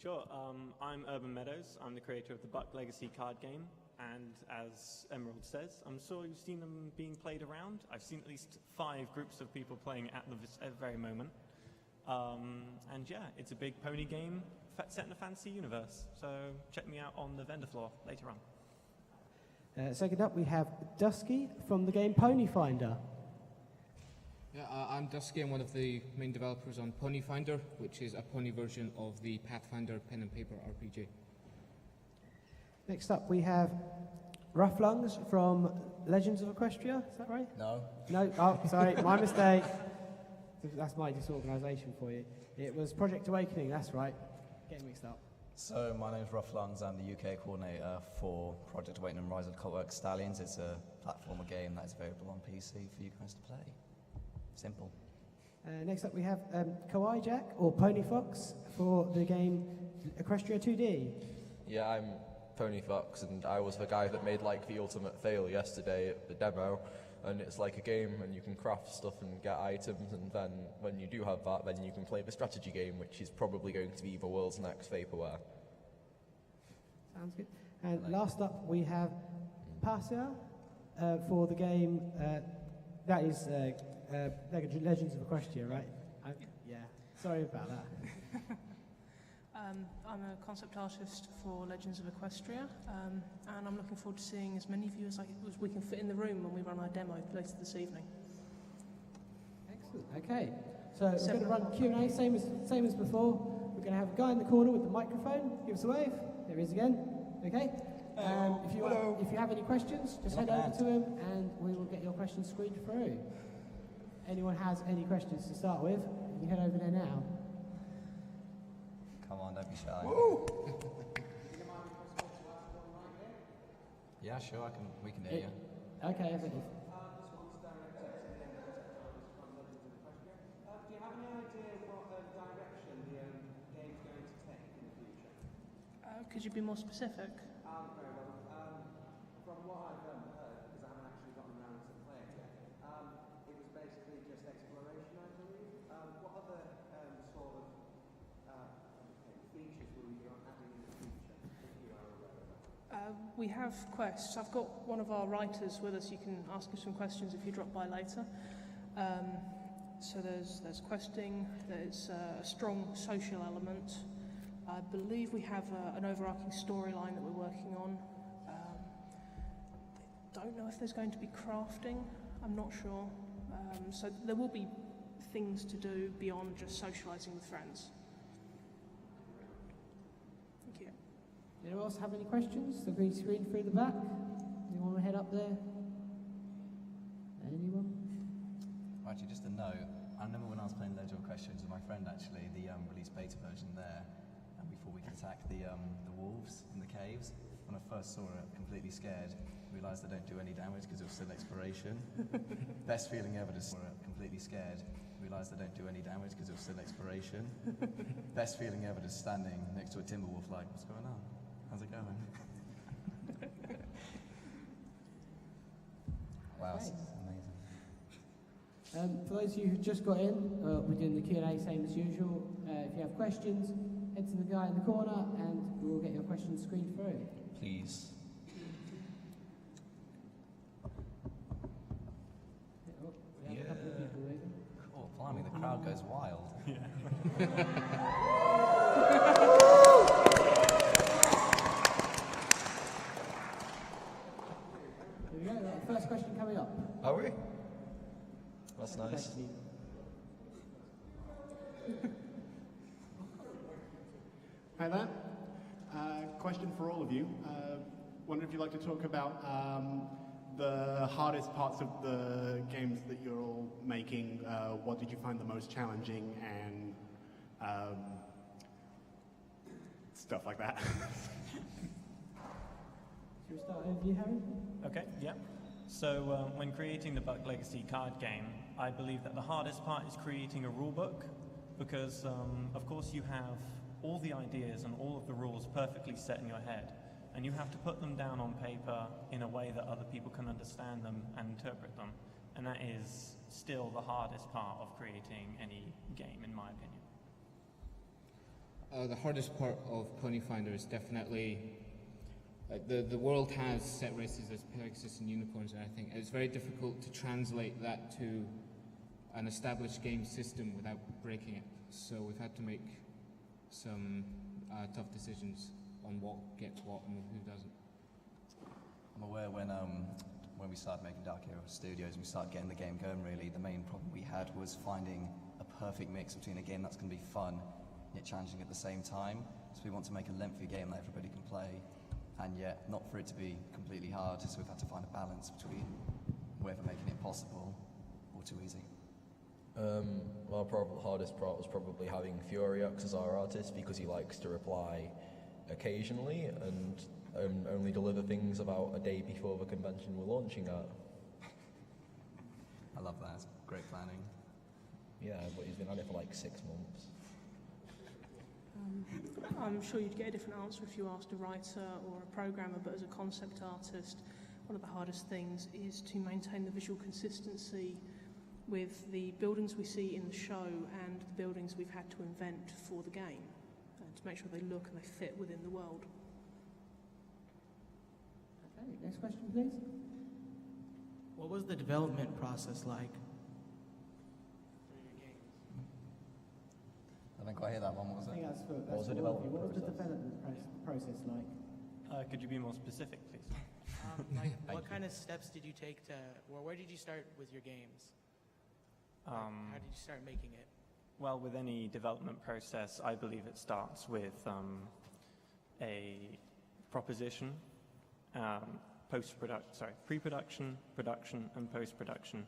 Sure. I'm Urban Meadows. I'm the creator of the Buck Legacy card game. And as Emerald says, I'm sure you've seen them being played around. I've seen at least 5 groups of people playing at the very moment. And yeah, it's a big pony game set in a fantasy universe. So check me out on the vendor floor later on. Second up, we have Dusky from the game Pony Finder. Yeah, I'm Dusky. I'm one of the main developers on Pony Finder, which is a pony version of the Pathfinder pen and paper RPG. Next up, we have Rough Lungs from Legends of Equestria. Is that right? No. No? Oh, sorry, my mistake. That's my disorganisation for you. It was Project Awakening, that's right. Getting mixed up. So my name's Rough Lungs. I'm the UK coordinator for Project Awakening Rise of Cultwork Stallions. It's a platformer game that is available on PC for you guys to play. Simple. Next up we have Kawaii Jack, or Pony Fox, for the game Equestria 2D. Yeah, I'm Pony Fox, and I was the guy that made like the ultimate fail yesterday at the demo. And it's like a game, and you can craft stuff and get items, and then when you do have that, then you can play the strategy game, which is probably going to be the world's next Vaporware. Sounds good. And last up we have Pasha for the game, that is Legends of Equestria, right? Yeah, sorry about that. I'm a concept artist for Legends of Equestria, and I'm looking forward to seeing as many of you as we can fit in the room when we run our demo later this evening. Excellent. Okay, so we're going to run Q&A, same as before. We're going to have a guy in the corner with the microphone. Give us a wave. There he is again. Okay. If you have any questions, just head over to him, and we will get your questions screened through. Anyone has any questions to start with, you can head over there now. Come on, don't be shy. Woo! Yeah, sure, we can hear you. Okay, I think. Do you have any idea what direction the game's going to take in the future? Could you be more specific? Very well. From what I've heard, because I haven't actually gotten around to play it yet, it was basically just exploration, I believe. What other sort of features will you be adding in the future, if you are aware of that? We have quests. I've got one of our writers with us. You can ask him some questions if you drop by later. So there's questing, there's a strong social element. I believe we have an overarching storyline that we're working on. Don't know if there's going to be crafting. I'm not sure. So there will be things to do beyond just socialising with friends. Thank you. Anyone else have any questions? The green screen through the back. Anyone want to head up there? Anyone? Actually, just a note. I remember when I was playing Legend of Questions with my friend, actually, the released beta version there, and before we could attack the wolves in the caves, when I first saw it, completely scared, realised I don't do any damage because it was still exploration. Best feeling ever to see it, completely scared, realised I don't do any damage because it was still exploration. Best feeling ever just standing next to a timber wolf like, what's going on? How's it going? Wow, Okay. this is amazing. For those of you who just got in, we're doing the Q&A same as usual. If you have questions, head to the guy in the corner and we will get your questions screened through. Please. We have a couple of people waiting. Oh, blimey, the crowd goes wild. Here we go, first question coming up. Are we? That's nice. Hi there. Question for all of you. Wonder if you'd like to talk about the hardest parts of the games that you're all making. What did you find the most challenging, and stuff like that. Should we start with you, Harry? Okay, yeah. So when creating the Buck Legacy card game, I believe that the hardest part is creating a rule book, because of course you have all the ideas and all of the rules perfectly set in your head, and you have to put them down on paper in a way that other people can understand them and interpret them, and that is still the hardest part of creating any game, in my opinion. The hardest part of Pony Finder is definitely the world has set races as Pegasus and unicorns and everything. It's very difficult to translate that to an established game system without breaking it. So we've had to make some tough decisions on what gets what and who doesn't. I'm aware when we started making Dark Hero Studios and we started getting the game going, really, the main problem we had was finding a perfect mix between a game that's going to be fun yet challenging at the same time. So we want to make a lengthy game that everybody can play, and yet not for it to be completely hard. So we've had to find a balance between whether making it possible or too easy. Well, probably the hardest part was probably having Furiox as our artist, because he likes to reply occasionally and only deliver things about a day before the convention we're launching at. I love that. It's great planning. Yeah, but he's been at it for like 6 months. I'm sure you'd get a different answer if you asked a writer or a programmer, but as a concept artist, one of the hardest things is to maintain the visual consistency with the buildings we see in the show and the buildings we've had to invent for the game, to make sure they look and they fit within the world. Okay, next question, please. What was the development process like? I didn't quite hear that one. What was I think it? that's for What was the all of you. development What was the process? development process like? Could you be more specific, please? What kind of steps did you take to, or where did you start with your games? How did you start making it? Well, with any development process, I believe it starts with a proposition, pre-production, production, and post-production.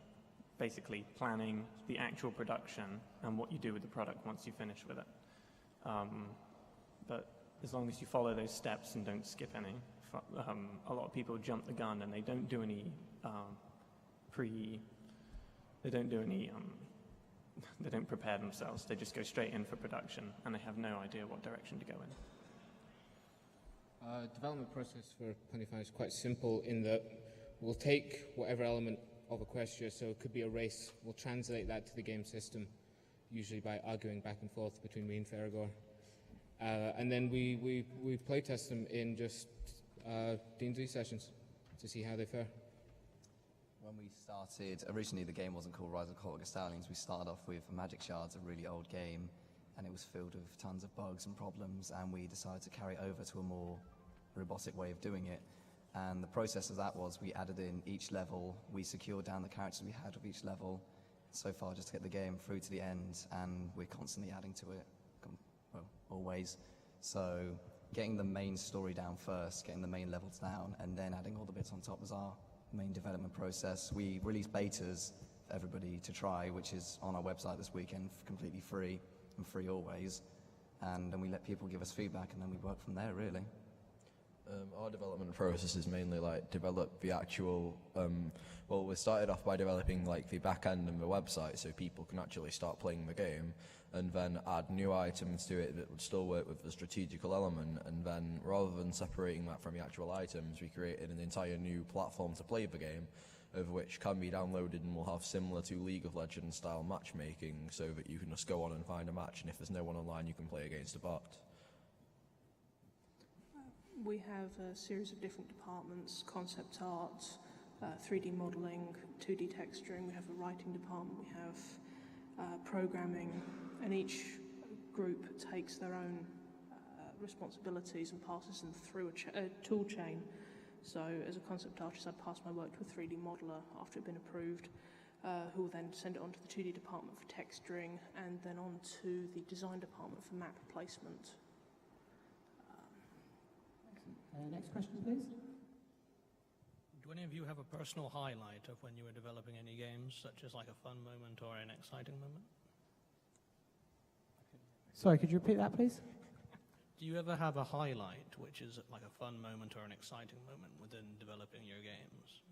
Basically, planning the actual production and what you do with the product once you finish with it. But as long as you follow those steps and don't skip any, a lot of people jump the gun and they don't do any they don't prepare themselves. They just go straight in for production, and they have no idea what direction to go in. Development process for Pony Finder is quite simple in that we'll take whatever element of a question, so it could be a race, we'll translate that to the game system, usually by arguing back and forth between me and Ferragor. And then we play test them in just D&D sessions to see how they fare. When we started, originally the game wasn't called Rise of Cultic Stallions. We started off with Magic Shards, a really old game, and it was filled with tons of bugs and problems, and we decided to carry it over to a more robotic way of doing it. And the process of that was we added in each level, we secured down the characters we had with each level, so far just to get the game through to the end, and we're constantly adding to it, well, always. So getting the main story down first, getting the main levels down, and then adding all the bits on top was our main development process. We released betas for everybody to try, which is on our website this weekend, completely free, and free always. And then we let people give us feedback, and then we work from there, really. Our development process is mainly like develop the actual, well, we started off by developing like the back end and the website so people can actually start playing the game, and then add new items to it that would still work with the strategical element, and then rather than separating that from the actual items, we created an entire new platform to play the game, of which can be downloaded and will have similar to League of Legends style matchmaking, so that you can just go on and find a match, and if there's no one online you can play against a bot. We have a series of different departments: concept art, 3D modelling, 2D texturing. We have a writing department, we have programming, and each group takes their own responsibilities and passes them through a tool chain. So as a concept artist, I pass my work to a 3D modeller after it's been approved, who will then send it on to the 2D department for texturing, and then on to the design department for map placement. Next question, please. Do any of you have a personal highlight of when you were developing any games, such as like a fun moment or an exciting moment? Sorry, could you repeat that, please? Do you ever have a highlight, which is like a fun moment or an exciting moment within developing your games?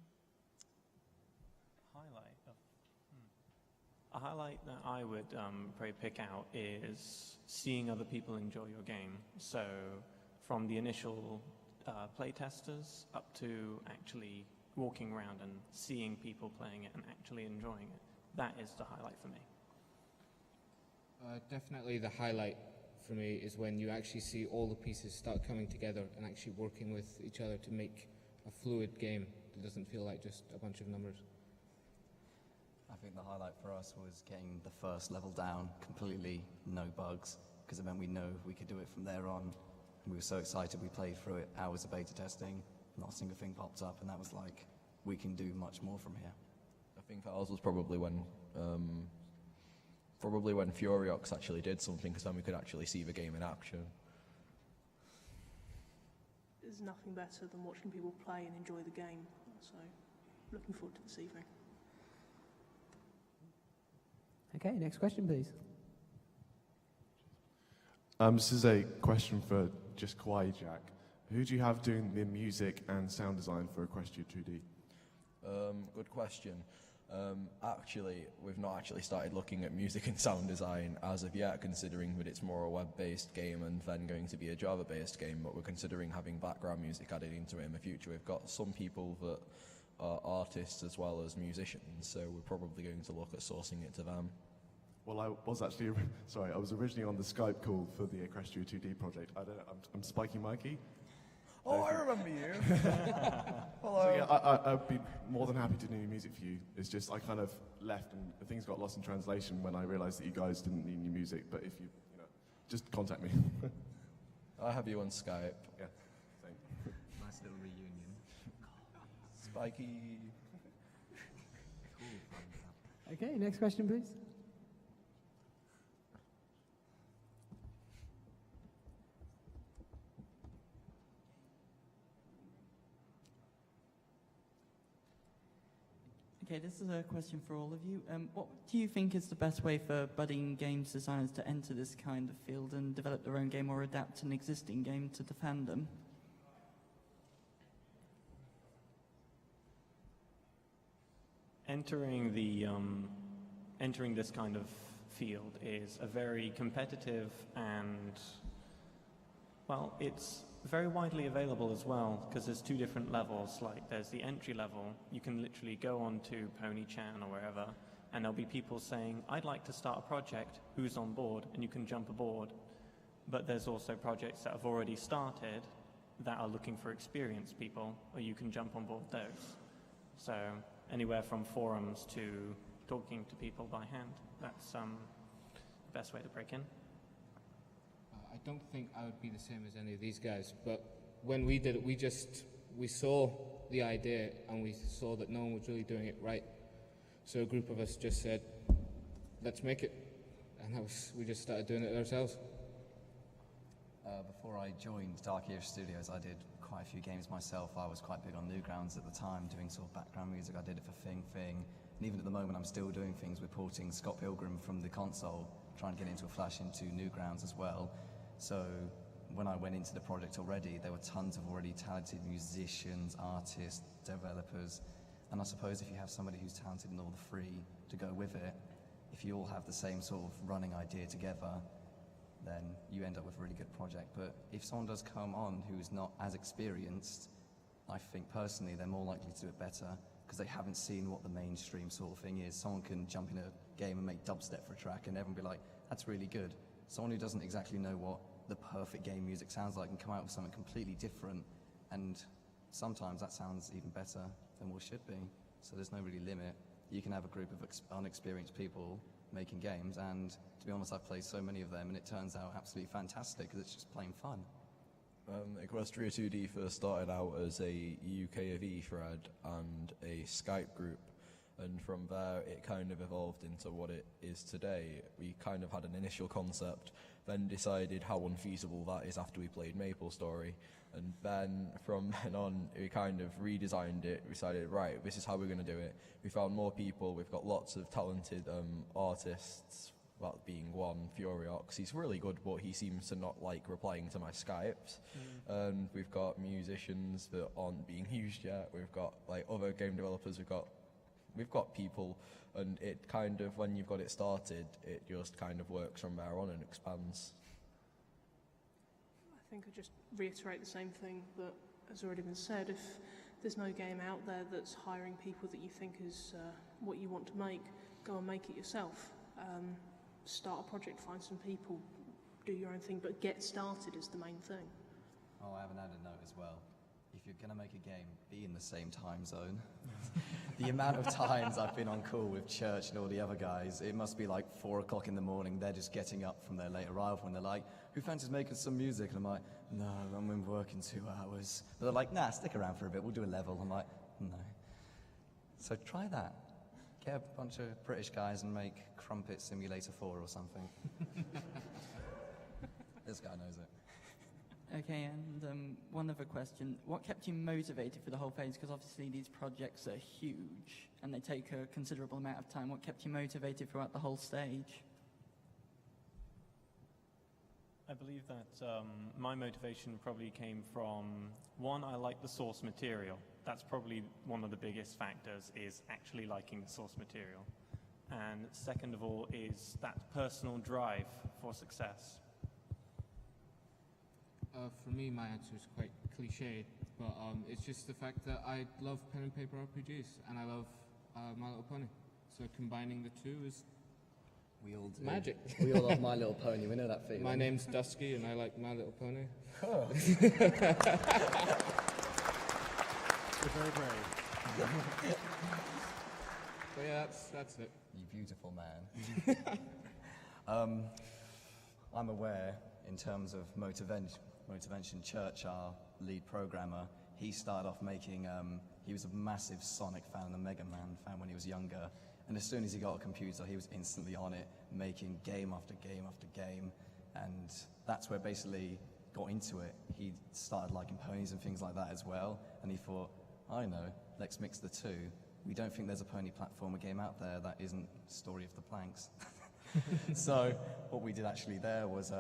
A highlight that I would probably pick out is seeing other people enjoy your game. So from the initial play testers up to actually walking around and seeing people playing it and actually enjoying it. That is the highlight for me. Definitely the highlight for me is when you actually see all the pieces start coming together and actually working with each other to make a fluid game that doesn't feel like just a bunch of numbers. I think the highlight for us was getting the first level down completely, no bugs, because it meant we know we could do it from there on. We were so excited, we played through it, hours of beta testing, not a single thing popped up, and that was like, we can do much more from here. I think ours was probably when Furiox actually did something, because then we could actually see the game in action. There's nothing better than watching people play and enjoy the game, so looking forward to this evening. Okay, next question, please. This is a question for just Kawaii Jack. Who do you have doing the music and sound design for Equestria 2D? Good question. Actually, we've not actually started looking at music and sound design as of yet, considering that it's more a web-based game and then going to be a Java-based game, but we're considering having background music added into it in the future. We've got some people that are artists as well as musicians, so we're probably going to look at sourcing it to them. Well, I was actually, sorry, I was originally on the Skype call for the Equestria 2D project. I'm Spiky Mikey. Oh, I remember you. Hello. So yeah, I'd be more than happy to do new music for you. It's just I kind of left and things got lost in translation when I realised that you guys didn't need new music. But if you just contact me. I have you on Skype. Yeah, same. Nice little reunion. Spiky. Okay, next question, please. Okay, this is a question for all of you. What do you think is the best way for budding games designers to enter this kind of field and develop their own game or adapt an existing game to the fandom? Entering this kind of field is a very competitive and, well, it's very widely available as well, because there's two different levels. Like, there's the entry level. You can literally go on to PonyChan or wherever, and there'll be people saying, I'd like to start a project, who's on board? And you can jump aboard. But there's also projects that have already started that are looking for experienced people, or you can jump on board those. So anywhere from forums to talking to people by hand, that's the best way to break in. I don't think I would be the same as any of these guys, but when we did it, we saw the idea and we saw that no one was really doing it right. So a group of us just said, let's make it. And we just started doing it ourselves. Before I joined Dark Era Studios, I did quite a few games myself. I was quite big on Newgrounds at the time, doing sort of background music. I did it for Thing. And even at the moment, I'm still doing things with porting Scott Pilgrim from the console, trying to get into a flash into Newgrounds as well. So when I went into the project already, there were tons of already talented musicians, artists, developers. And I suppose if you have somebody who's talented and all the three to go with it, if you all have the same sort of running idea together, then you end up with a really good project. But if someone does come on who's not as experienced, I think personally they're more likely to do it better because they haven't seen what the mainstream sort of thing is. Someone can jump in a game and make dubstep for a track and everyone be like, that's really good. Someone who doesn't exactly know what the perfect game music sounds like and come out with something completely different, and sometimes that sounds even better than what it should be. So there's no really limit. You can have a group of unexperienced people making games, and to be honest, I've played so many of them and it turns out absolutely fantastic because it's just plain fun. Equestria 2D first started out as a UKV thread and a Skype group, and from there it kind of evolved into what it is today. We kind of had an initial concept, then decided how unfeasible that is after we played MapleStory, and then from then on we kind of redesigned it. We decided, right, this is how we're going to do it. We found more people. We've got lots of talented artists, that being one, Furiox. He's really good, but he seems to not like replying to my Skypes. And we've got musicians that aren't being used yet. We've got like other game developers. We've got people, and it kind of, when you've got it started, it just kind of works from there on and expands. I think I'll just reiterate the same thing that has already been said. If there's no game out there that's hiring people that you think is what you want to make, go and make it yourself. Start a project, find some people, do your own thing, but get started is the main thing. Oh, I have an added note as well. If you're going to make a game, be in the same time zone. The amount of times I've been on call with Church and all the other guys, it must be like 4 o'clock in the morning. They're just getting up from their late arrival and they're like, who fancies making some music? And I'm like, no, I'm in work in 2 hours. But they're like, nah, stick around for a bit, we'll do a level. I'm like, no. So try that. Get a bunch of British guys and make Crumpet Simulator 4 or something. This guy knows it. Okay, and one other question. What kept you motivated for the whole phase? Because obviously these projects are huge and they take a considerable amount of time. What kept you motivated throughout the whole stage? I believe that my motivation probably came from, one, I like the source material. That's probably one of the biggest factors, is actually liking the source material. And second of all is that personal drive for success. For me, my answer is quite cliched, but it's just the fact that I love pen and paper RPGs, and I love My Little Pony. So combining the two is we all do. Magic. We all love My Little Pony, we know that feeling. My name's Dusky, and I like My Little Pony. Oh. You're very brave. But yeah, that's it. You beautiful man. I'm aware, in terms of Motivation Church, our lead programmer, he started off making, he was a massive Sonic fan and a Mega Man fan when he was younger. And as soon as he got a computer, he was instantly on it, making game after game after game. And that's where basically got into it. He started liking ponies and things like that as well. And he thought, I know, let's mix the two. We don't think there's a pony platformer game out there that isn't Story of the Planks. So what we did actually there was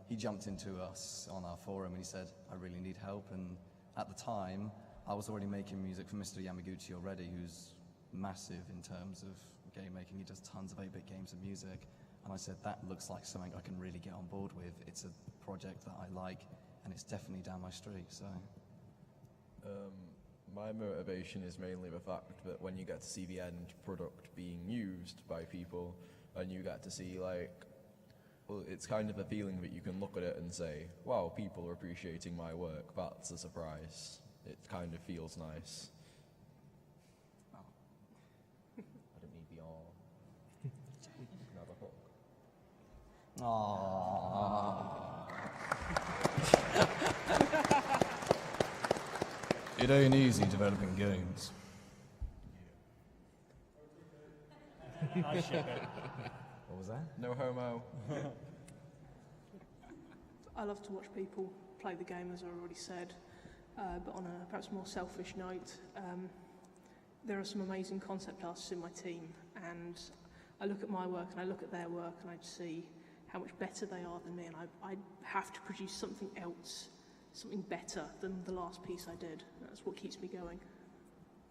he jumped into us on our forum and he said, I really need help. And at the time, I was already making music for Mr. Yamaguchi already, who's massive in terms of game making. He does tons of 8-bit games and music. And I said, that looks like something I can really get on board with. It's a project that I like, and it's definitely down my street, so. My motivation is mainly the fact that when you get to see the end product being used by people, and you get to see, like, well, it's kind of a feeling that you can look at it and say, wow, people are appreciating my work, that's a surprise. It kind of feels nice. Oh. I didn't need the R. You can have a hook. Aww. It ain't easy developing games. I ship it. What was that? No homo. I love to watch people play the game, as I already said, but on a perhaps more selfish note, there are some amazing concept artists in my team, and I look at my work and I look at their work and I see how much better they are than me, and I have to produce something else, something better than the last piece I did. That's what keeps me going.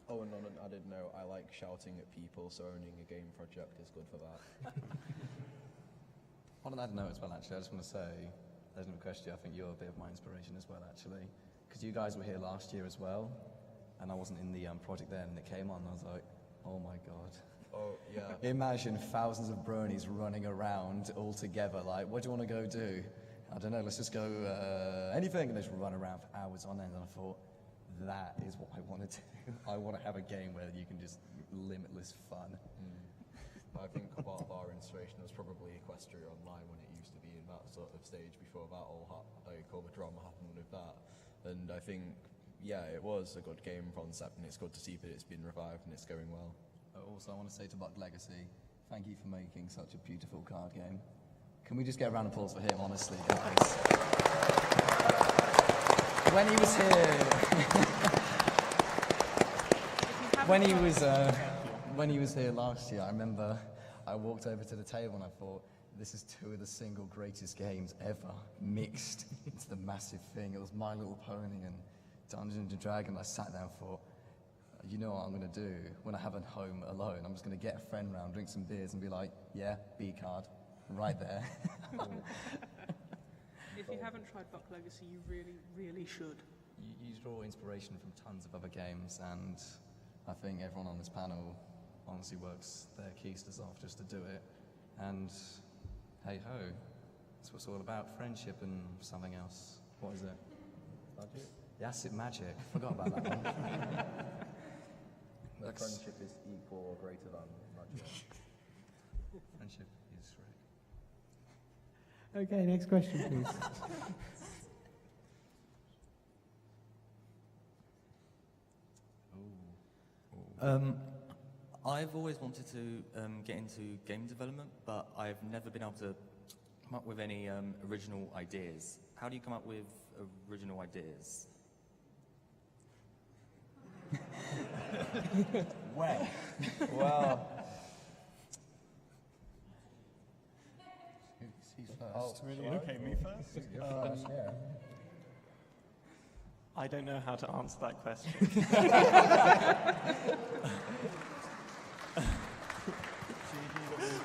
Oh, and on an added note, I like shouting at people, so owning a game project is good for that. On an added note as well, actually, I just want to say, there's no question, I think you're a bit of my inspiration as well, actually. Because you guys were here last year as well, and I wasn't in the project then, and it came on, and I was like, oh my god. Oh, yeah. Imagine thousands of bronies running around all together, like, what do you want to go do? I don't know, let's just go anything, and they just run around for hours on end, and I thought, that is what I want to do. I want to have a game where you can just limitless fun. I think part of our inspiration was probably Equestria Online when it used to be in that sort of stage before that all the drama happened with that. And I think, yeah, it was a good game concept, and it's good to see that it's been revived and it's going well. Also, I want to say to Buck Legacy, thank you for making such a beautiful card game. Can we just get a round of applause for him, honestly, guys? When he was here, when he was here last year, I remember I walked over to the table and I thought, this is two of the single greatest games ever mixed into the massive thing. It was My Little Pony and Dungeons & Dragons. I sat down and thought, you know what I'm going to do when I have a home alone? I'm just going to get a friend round, drink some beers and be like, yeah, B card, right there. If you haven't tried Buck Legacy, you really, really should. You draw inspiration from tons of other games, and I think everyone on this panel honestly works their keisters off just to do it. And hey ho, That's what it's all about, friendship and something else. What is it? Magic? Yes, magic. Forgot about that one. Friendship is equal or greater than magic. Friendship is right. Okay, next question, please. I've always wanted to get into game development, but I've never been able to come up with any original ideas. How do you come up with original ideas? Well. Well. Who's first? Oh, Really? Okay, me first? Yeah. I don't know how to answer that question.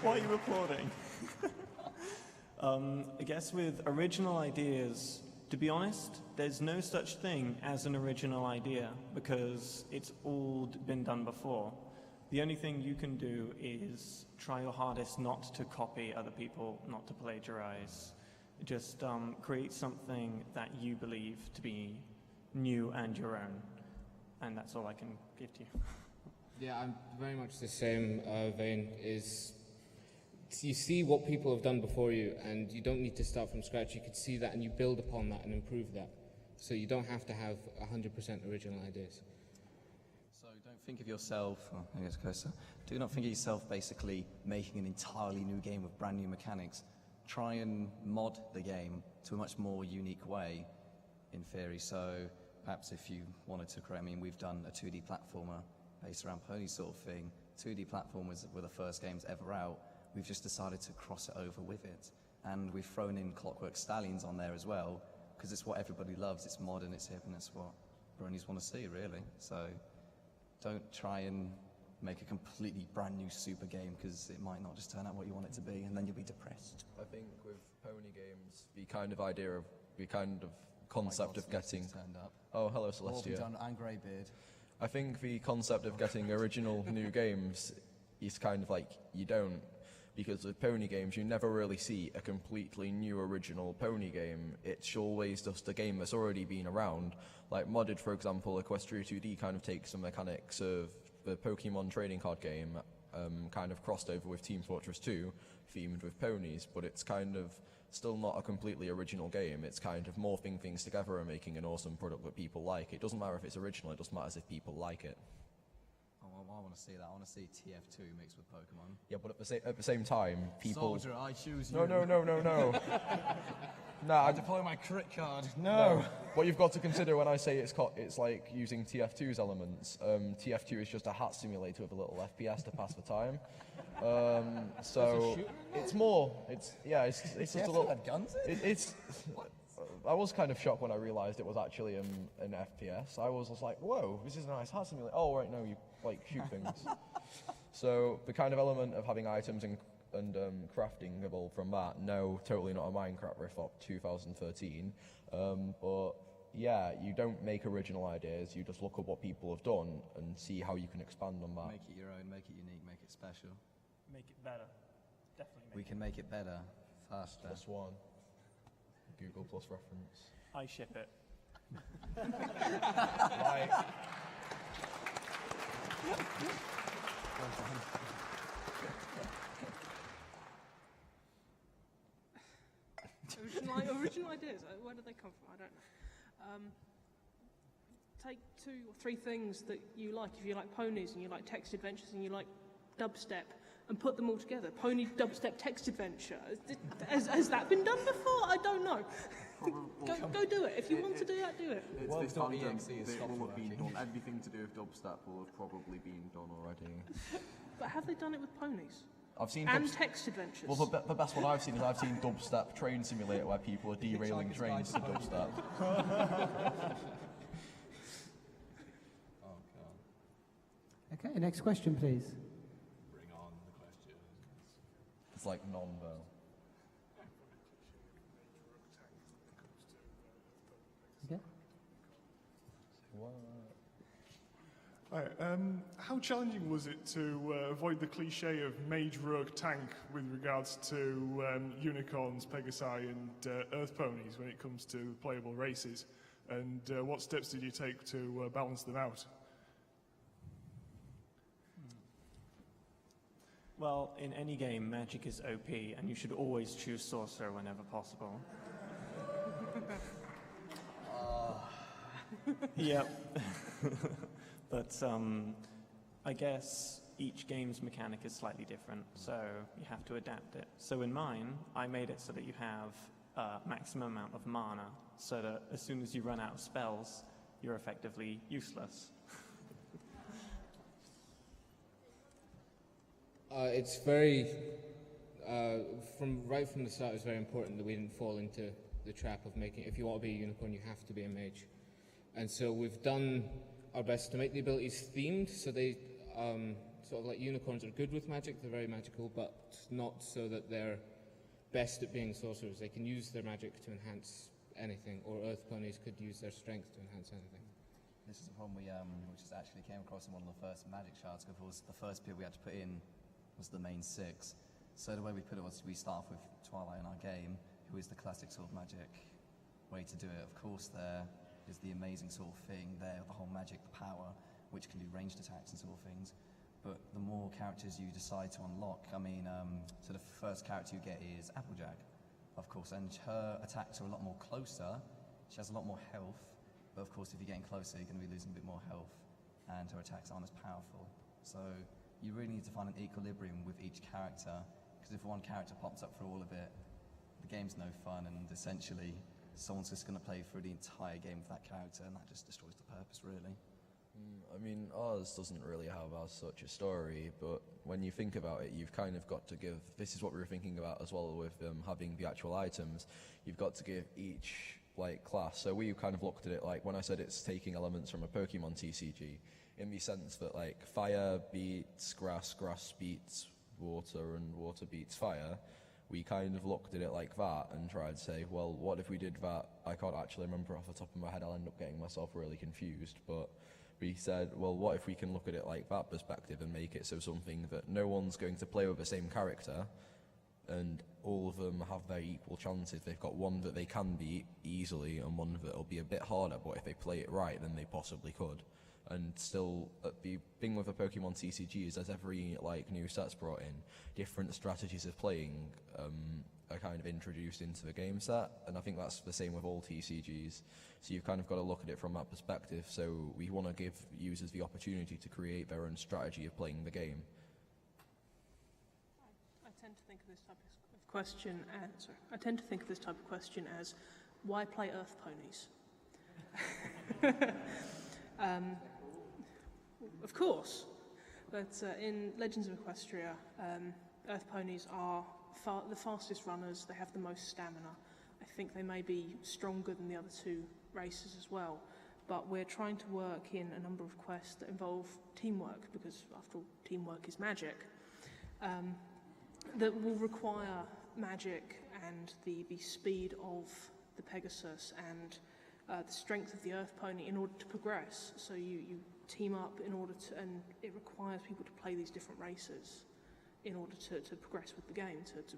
Why are you applauding? I guess with original ideas, to be honest, there's no such thing as an original idea because it's all been done before. The only thing you can do is try your hardest not to copy other people, not to plagiarize. Just create something that you believe to be new and your own. And that's all I can give to you. Yeah, I'm very much the same vein. Is you see what people have done before you, and you don't need to start from scratch. You could see that, and you build upon that and improve that. So you don't have to have 100% original ideas. So don't think of yourself, I guess closer. Do not think of yourself basically making an entirely new game with brand new mechanics. Try and mod the game to a much more unique way, in theory. So perhaps if you wanted to create, I mean, we've done a 2D platformer based around ponies sort of thing. 2D platformers were the first games ever out. We've just decided to cross it over with it. And we've thrown in Clockwork Stallions on there as well, because it's what everybody loves, it's modern, it's hip, and it's what bronies want to see, really. So don't try and make a completely brand new super game, because it might not just turn out what you want it to be, and then you'll be depressed. I think with pony games, the kind of concept of getting... Turned up. Oh, hello, Celestia. Done, and Greybeard. I think the concept of getting original new games is kind of like, you don't, because with pony games you never really see a completely new original pony game. It's always just a game that's already been around. Like Modded, for example, Equestria 2D kind of takes some mechanics of the Pokemon trading card game, kind of crossed over with Team Fortress 2, themed with ponies, but it's kind of still not a completely original game. It's kind of morphing things together and making an awesome product that people like. It doesn't matter if it's original, it just matters if people like it. I want to see that. I want to see TF2 mixed with Pokemon. Yeah, but at the same time, people... Soldier, I choose you. No. No, I deploy my crit card. No. What you've got to consider when I say it's like using TF2's elements. TF2 is just a hat simulator with a little FPS to pass the time. So it's more. It's just a little. Had guns in? It's. I was kind of shocked when I realised it was actually an FPS. I was just like, whoa, this is a nice hat simulator. Oh, right, no, you like shoot things. So the kind of element of having items and crafting evolved from that. No, totally not a Minecraft riff-off 2013. But yeah, you don't make original ideas. You just look at what people have done and see how you can expand on that. Make it your own, make it unique, make it special. Make it better. Definitely We can make it better, faster. +1. Google Plus reference. I ship it. Right. Original ideas, where do they come from? I don't know. Take 2 or 3 things that you like. If you like ponies and you like text adventures and you like dubstep, and put them all together. Pony dubstep text adventure. Has that been done before? I don't know. Go do it. If you want to do that, do it. It's not EXE, it will have been done. Everything to do with dubstep will have probably been done already. But have they done it with ponies? I've seen and text adventures. Well, the best one I've seen is Dubstep Train Simulator, where people are derailing trains to dubstep. Oh God. Okay, next question, please. Bring on the questions. It's like non-verbal. Okay. Hi. How challenging was it to avoid the cliche of mage rogue tank with regards to unicorns, pegasi, and earth ponies when it comes to playable races? And what steps did you take to balance them out? Well, in any game, magic is OP, and you should always choose sorcerer whenever possible. Yep. But I guess each game's mechanic is slightly different, so you have to adapt it. So in mine, I made it so that you have a maximum amount of mana, so that as soon as you run out of spells, you're effectively useless. It's very, right from the start, it was very important that we didn't fall into the trap of making, if you want to be a unicorn, you have to be a mage. And so we've done our best to make the abilities themed, so they, sort of like unicorns are good with magic, they're very magical, but not so that they're best at being sorcerers. They can use their magic to enhance anything, or earth ponies could use their strength to enhance anything. This is a problem which is actually came across in one of the first magic shards, because the first people we had to put in was the main 6. So the way we put it was we start off with Twilight in our game, who is the classic sort of magic way to do it. Of course, there is the amazing sort of thing there, the whole magic, the power, which can do ranged attacks and sort of things. But the more characters you decide to unlock, so the first character you get is Applejack, of course, and her attacks are a lot more closer. She has a lot more health, but of course, if you're getting closer, you're going to be losing a bit more health, and her attacks aren't as powerful. So you really need to find an equilibrium with each character, because if one character pops up for all of it, the game's no fun, and essentially someone's just going to play through the entire game with that character, and that just destroys the purpose, really. I mean, ours doesn't really have as such a story, but when you think about it, you've kind of got to give, this is what we were thinking about as well with having the actual items, you've got to give each class. So we kind of looked at it like, when I said it's taking elements from a Pokemon TCG, in the sense that fire beats grass, grass beats water, and water beats fire, we kind of looked at it like that and tried to say, well, what if we did that? I can't actually remember off the top of my head, I'll end up getting myself really confused, but we said, well, what if we can look at it like that perspective and make it so something that no one's going to play with the same character, and all of them have their equal chances. They've got one that they can beat easily and one that will be a bit harder, but if they play it right, then they possibly could. And still, the thing with a Pokemon TCG is as every new set's brought in, different strategies of playing are kind of introduced into the game set, and I think that's the same with all TCGs. So you've kind of got to look at it from that perspective. So we want to give users the opportunity to create their own strategy of playing the game. I tend to think of this type of question as, why play Earth ponies? Of course, but in Legends of Equestria, Earth ponies are the fastest runners. They have the most stamina. I think they may be stronger than the other two races as well, but we're trying to work in a number of quests that involve teamwork, because after all, teamwork is magic, that will require magic and the speed of the Pegasus and the strength of the Earth pony in order to progress. So you team up in order to, and it requires people to play these different races in order to progress with the game, to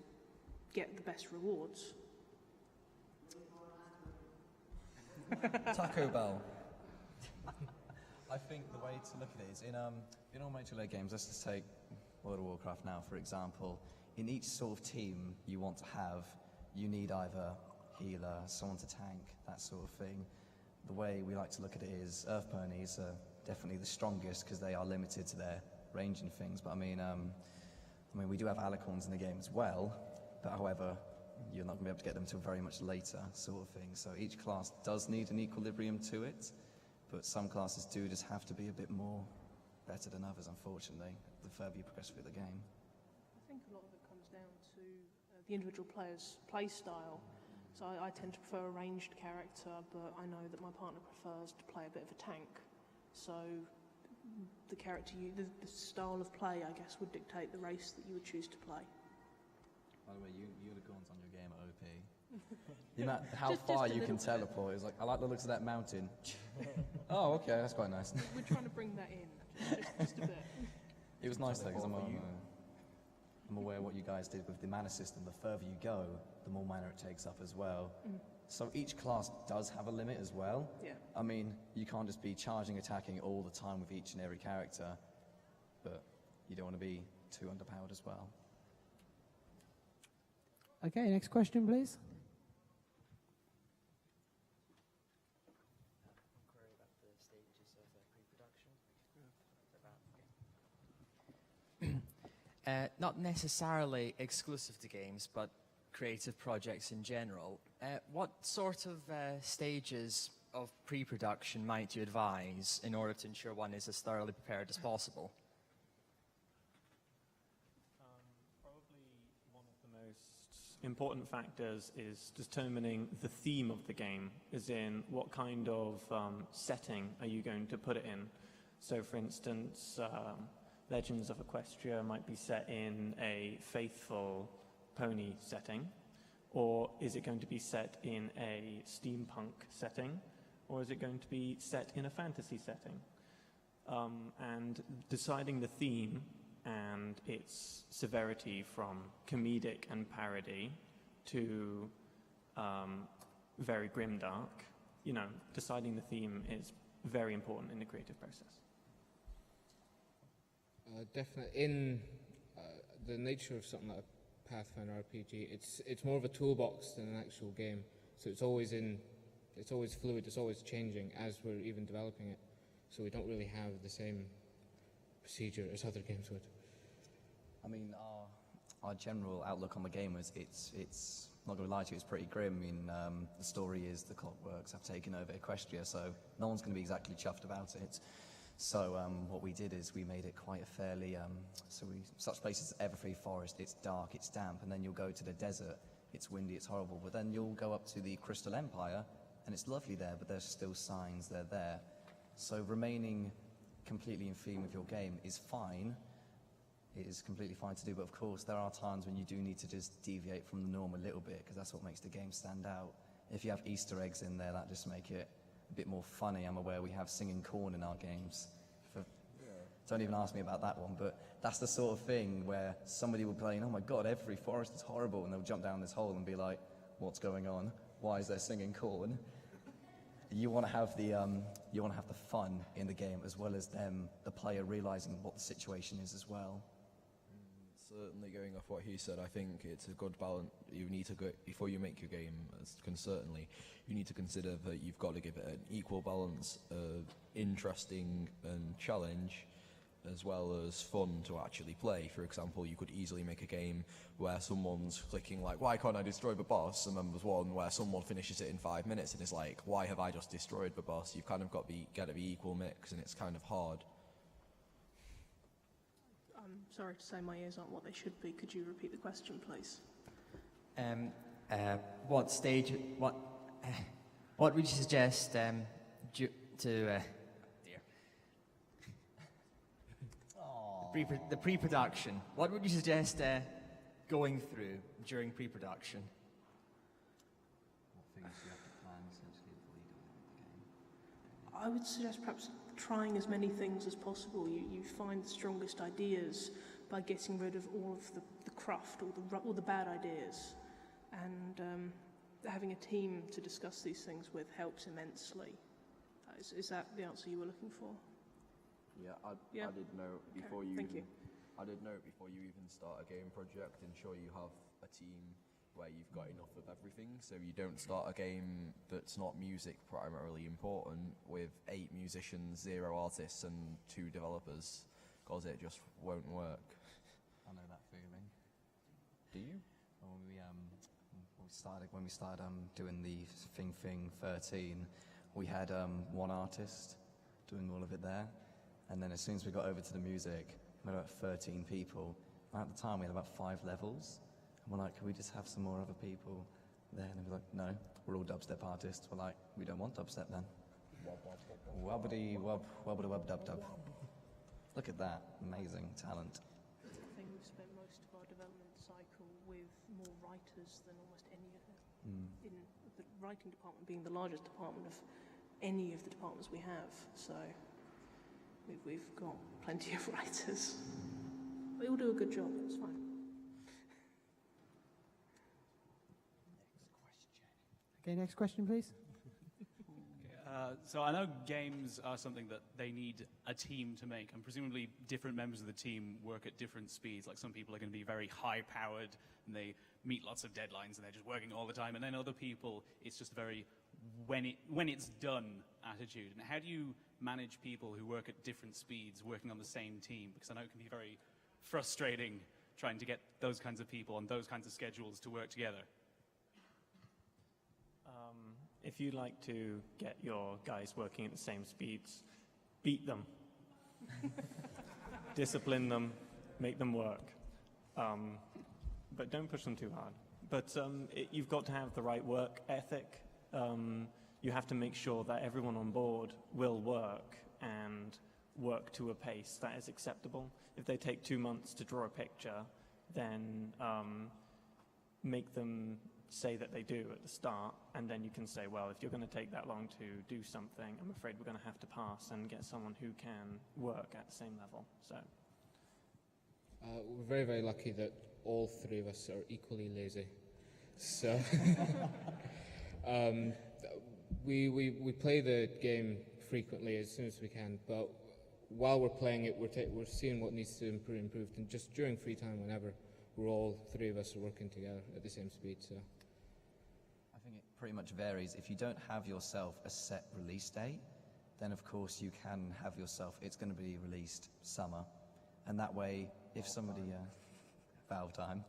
get the best rewards. Taco Bell. I think the way to look at it is in all multiplayer games, let's just take World of Warcraft now, for example. In each sort of team you want to have, you need either healer, someone to tank, that sort of thing. The way we like to look at it is Earth ponies are definitely the strongest because they are limited to their range and things. But I mean, we do have alicorns in the game as well, but however, you're not going to be able to get them until very much later, sort of thing. So each class does need an equilibrium to it, but some classes do just have to be a bit more better than others, unfortunately, the further you progress through the game. I think a lot of it comes down to the individual player's play style. So I tend to prefer a ranged character, but I know that my partner prefers to play a bit of a tank. So the style of play, I guess, would dictate the race that you would choose to play. By the way, you had a unicorns on your game are OP. The amount, how far you can teleport is like, I like the looks of that mountain. Oh, okay, that's quite nice. We're trying to bring that in, just a bit. It was nice though, because I'm aware what you guys did with the mana system. The further you go, the more mana it takes up as well. So each class does have a limit as well. Yeah. I mean, you can't just be charging, attacking all the time with each and every character, but you don't want to be too underpowered as well. Okay, next question, please. Not necessarily exclusive to games, but creative projects in general. What sort of stages of pre-production might you advise in order to ensure one is as thoroughly prepared as possible? Probably one of the most important factors is determining the theme of the game, as in what kind of setting are you going to put it in. So for instance, Legends of Equestria might be set in a faithful pony setting, or is it going to be set in a steampunk setting, or is it going to be set in a fantasy setting? And deciding the theme and its severity from comedic and parody to very grimdark, you know, deciding the theme is very important in the creative process. Definitely. In the nature of something like a Pathfinder RPG, it's more of a toolbox than an actual game. So it's always fluid, it's always changing as we're even developing it. So we don't really have the same procedure as other games would. I mean, our general outlook on the game is it's not going to lie to you, it's pretty grim. I mean, the story is the clockworks have taken over Equestria, so no one's going to be exactly chuffed about it. So what we did is we made it quite a fairly, such places as Everfree Forest, it's dark, it's damp, and then you'll go to the desert, it's windy, it's horrible, but then you'll go up to the Crystal Empire, and it's lovely there, but there's still signs, they're there. So remaining completely in theme with your game is fine. It is completely fine to do, but of course there are times when you do need to just deviate from the norm a little bit, because that's what makes the game stand out. If you have Easter eggs in there, that just make it a bit more funny. I'm aware we have singing corn in our games. Don't even ask me about that one, but that's the sort of thing where somebody will play, oh my god, every forest is horrible, and they'll jump down this hole and be like, what's going on? Why is there singing corn? You want to have the fun in the game, as well as the player realizing what the situation is as well. Certainly, going off what he said, I think it's a good balance. You need to go before you make your game. Certainly, you need to consider that you've got to give it an equal balance of interesting and challenge, as well as fun to actually play. For example, you could easily make a game where someone's clicking like, why can't I destroy the boss? And then there's one where someone finishes it in 5 minutes and is like, why have I just destroyed the boss? You've kind of got to get the equal mix, and it's kind of hard. I'm sorry to say my ears aren't what they should be. Could you repeat the question, please? What stage, what would you suggest the pre-production? What would you suggest going through during pre-production? What things do you have to plan essentially before you go into the game? I would suggest perhaps trying as many things as possible. You find the strongest ideas by getting rid of all of the cruft, all the bad ideas, and having a team to discuss these things with helps immensely. Is that the answer you were looking for? Yeah, I did note before you even start a game project, ensure you have a team where you've got enough of everything, so you don't start a game that's not music primarily important with 8 musicians, 0 artists and 2 developers, because it just won't work. I know that feeling. Do you? When we started doing the Thing 13, we had 1 artist doing all of it there, and then as soon as we got over to the music, we had about 13 people. And at the time, we had about 5 levels. And we're like, can we just have some more other people there? And they're like, no, we're all dubstep artists. We're like, we don't want dubstep then. Wubbity wub, wubbity wub dub dub. Look at that, amazing talent. I think we've spent most of our development cycle with more writers than almost any of them. In the writing department being the largest department of any of the departments we have, so we've got plenty of writers. They all do a good job, it's fine. Okay, next question, please. So I know games are something that they need a team to make, and presumably different members of the team work at different speeds. Like some people are going to be very high-powered, and they meet lots of deadlines, and they're just working all the time. And then other people, it's just very when it's done attitude. And how do you manage people who work at different speeds working on the same team? Because I know it can be very frustrating trying to get those kinds of people on those kinds of schedules to work together. If you like to get your guys working at the same speeds, beat them. Discipline them, make them work. But don't push them too hard. But you've got to have the right work ethic. You have to make sure that everyone on board will work and work to a pace that is acceptable. If they take 2 months to draw a picture, then make them say that they do at the start, and then you can say, well, if you're going to take that long to do something, I'm afraid we're going to have to pass and get someone who can work at the same level. So we're very, very lucky that all three of us are equally lazy. So we play the game frequently as soon as we can, but while we're playing it, we're seeing what needs to be improved, and just during free time, whenever, we're all three of us are working together at the same speed. So I think it pretty much varies. If you don't have yourself a set release date, then of course you can have yourself, it's going to be released summer, and that way if somebody valve time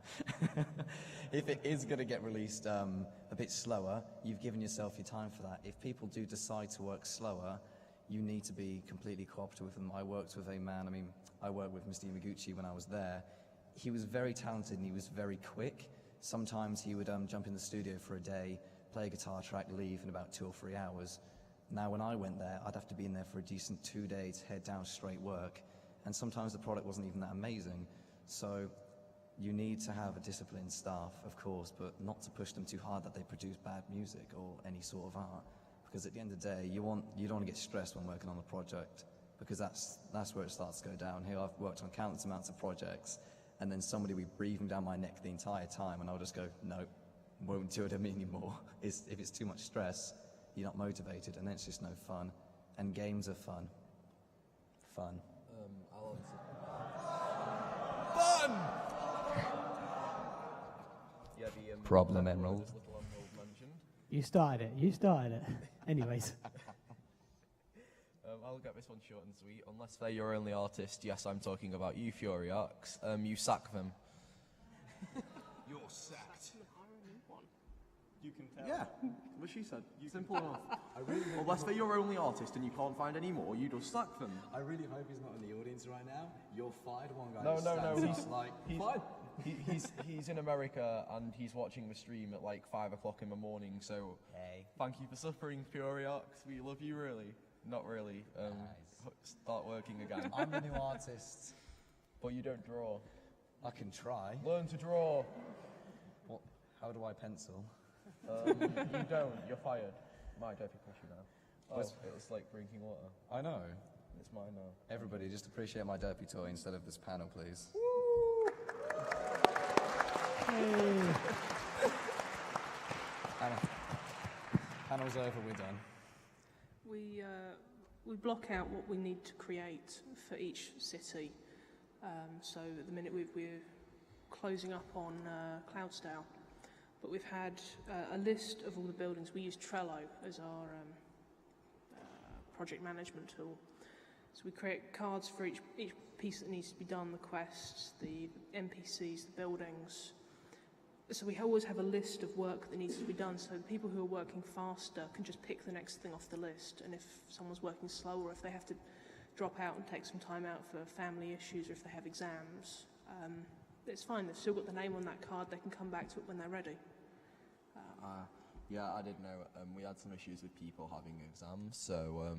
if it is going to get released a bit slower, you've given yourself your time for that. If people do decide to work slower, you need to be completely cooperative with them. I worked with a man, I worked with Mr. Yamaguchi when I was there. He was very talented and he was very quick. Sometimes he would jump in the studio for a day, play a guitar track, leave in about 2 or 3 hours. Now when I went there, I'd have to be in there for a decent 2 days, head down straight work, and sometimes the product wasn't even that amazing. So you need to have a disciplined staff, of course, but not to push them too hard that they produce bad music or any sort of art. Because at the end of the day, you don't want to get stressed when working on a project, because that's where it starts to go downhill. I've worked on countless amounts of projects, and then somebody would be breathing down my neck the entire time, and I'll just go, no, won't do it anymore. If it's too much stress, you're not motivated, and then it's just no fun. And games are fun. Fun. I'll answer. Fun! Yeah, the Problem, Emerald. Little Emerald mentioned. You started it. Anyways. I'll get this one short and sweet. Unless they're your only artist, yes, I'm talking about you, Furiarks. You sack them. You're sacked. You can tell. Yeah, what she said. Simple enough. Unless they're your only artist and you can't find any more, you just sack them. I really hope he's not in the audience right now. You're fired, one guy. He's in America and he's watching the stream at like 5 o'clock in the morning. So thank you for suffering, Furiarks. We love you, really. Not really. Start working again. I'm the new artist. But you don't draw. I can try. Learn to draw. What? How do I pencil? You don't. You're fired. My dopey pressure now. Oh, it's like drinking water. I know. It's mine now. Everybody, just appreciate my dopey toy instead of this panel, please. Anna, panel's over, we're done. We block out what we need to create for each city. So at the minute we're closing up on Cloudsdale, but we've had a list of all the buildings. We use Trello as our project management tool. So we create cards for each piece that needs to be done, the quests, the NPCs, the buildings. So we always have a list of work that needs to be done, so people who are working faster can just pick the next thing off the list, and if someone's working slower, if they have to drop out and take some time out for family issues or if they have exams, it's fine. They've still got the name on that card. They can come back to it when they're ready. Yeah, I didn't know. We had some issues with people having exams, so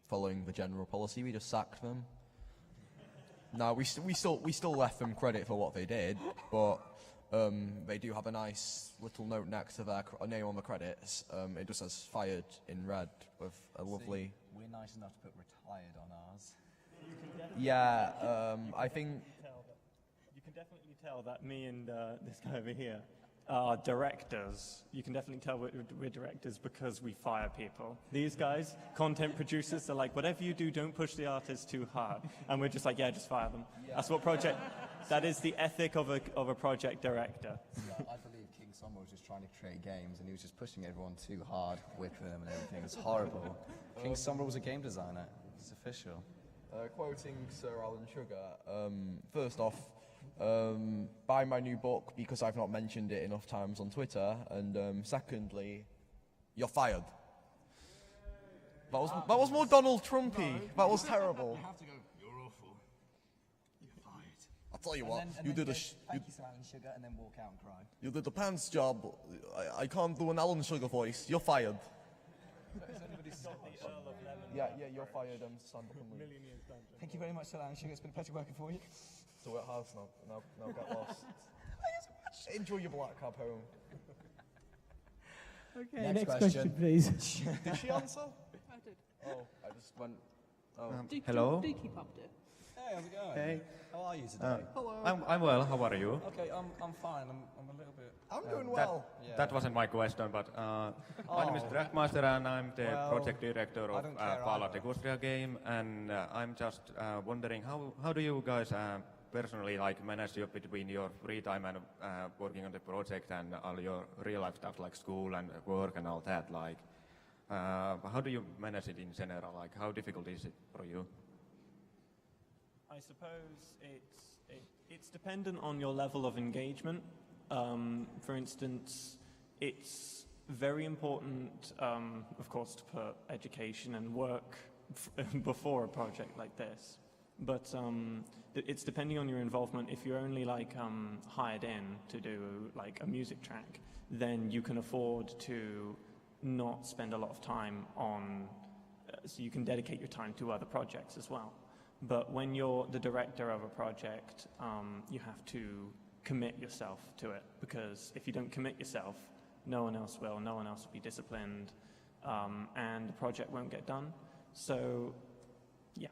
following the general policy, we just sacked them. No, we still left them credit for what they did, but they do have a nice little note next to their name on the credits. It just says fired in red with a lovely... See, we're nice enough to put retired on ours. Yeah, I think... You can definitely tell that me and this guy over here are directors. You can definitely tell we're directors because we fire people. These guys, content producers, they're like, whatever you do, don't push the artists too hard. And we're just like, yeah, just fire them. Yeah. That's what that is the ethic of a project director. Yeah, I believe King Sommer was just trying to create games and he was just pushing everyone too hard, whipping them and everything. It's horrible. King Sommer was a game designer. It's official. Quoting Sir Alan Sugar, first off, buy my new book because I've not mentioned it enough times on Twitter, and secondly, you're fired. That was more Donald Trumpy. No, that was terrible. You have to go, you're awful. You're fired. I'll tell you what, you did thank you, Sir Alan Sugar, and then walk out and cry. You did the pants job. I can't do an Alan Sugar voice. You're fired. Yeah, you're fired. Stand up and leave. Thank you very much, Sir Alan Sugar. It's been a pleasure working for you. So at house now get lost. Enjoy your black cab home. Okay, next question please. Did she answer? I did. Oh, I just went... Oh. Hello? Do keep up, dear. Hey, how's it going? Hey. How are you today? Hello. I'm well. How are you? Okay, I'm fine. I'm a little bit... I'm doing well. That wasn't my question, but my name is Trackmaster and I'm the project director of Fallout Equestria game, and I'm just wondering how do you guys personally manage between your free time and working on the project and all your real life stuff like school and work and all that? How do you manage it in general? How difficult is it for you? I suppose it's dependent on your level of engagement. For instance, it's very important, of course, to put education and work before a project like this. But it's depending on your involvement. If you're only hired in to do a music track, then you can afford to not spend a lot of time on, so you can dedicate your time to other projects as well. But when you're the director of a project, you have to commit yourself to it, because if you don't commit yourself, no one else will be disciplined, and the project won't get done. So, yeah.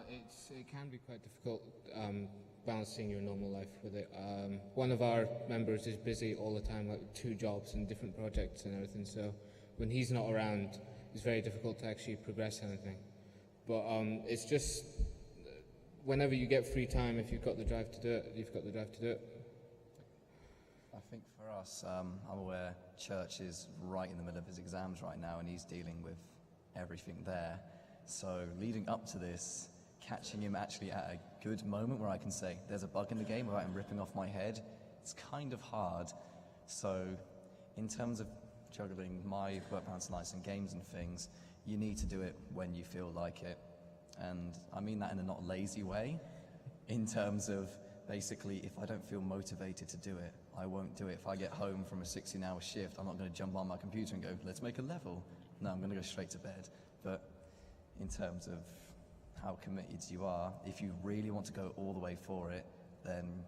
It can be quite difficult balancing your normal life with it. One of our members is busy all the time, 2 jobs and different projects and everything, so when he's not around, it's very difficult to actually progress anything. But it's just, whenever you get free time, if you've got the drive to do it, you've got the drive to do it. I think for us, I'm aware Church is right in the middle of his exams right now and he's dealing with everything there. So leading up to this, catching him actually at a good moment where I can say, there's a bug in the game without him ripping off my head, it's kind of hard. So in terms of juggling my work balance nights and games and things, you need to do it when you feel like it. And I mean that in a not lazy way, in terms of basically if I don't feel motivated to do it, I won't do it. If I get home from a 16-hour shift, I'm not going to jump on my computer and go, let's make a level. No, I'm going to go straight to bed. But in terms of how committed you are, if you really want to go all the way for it, then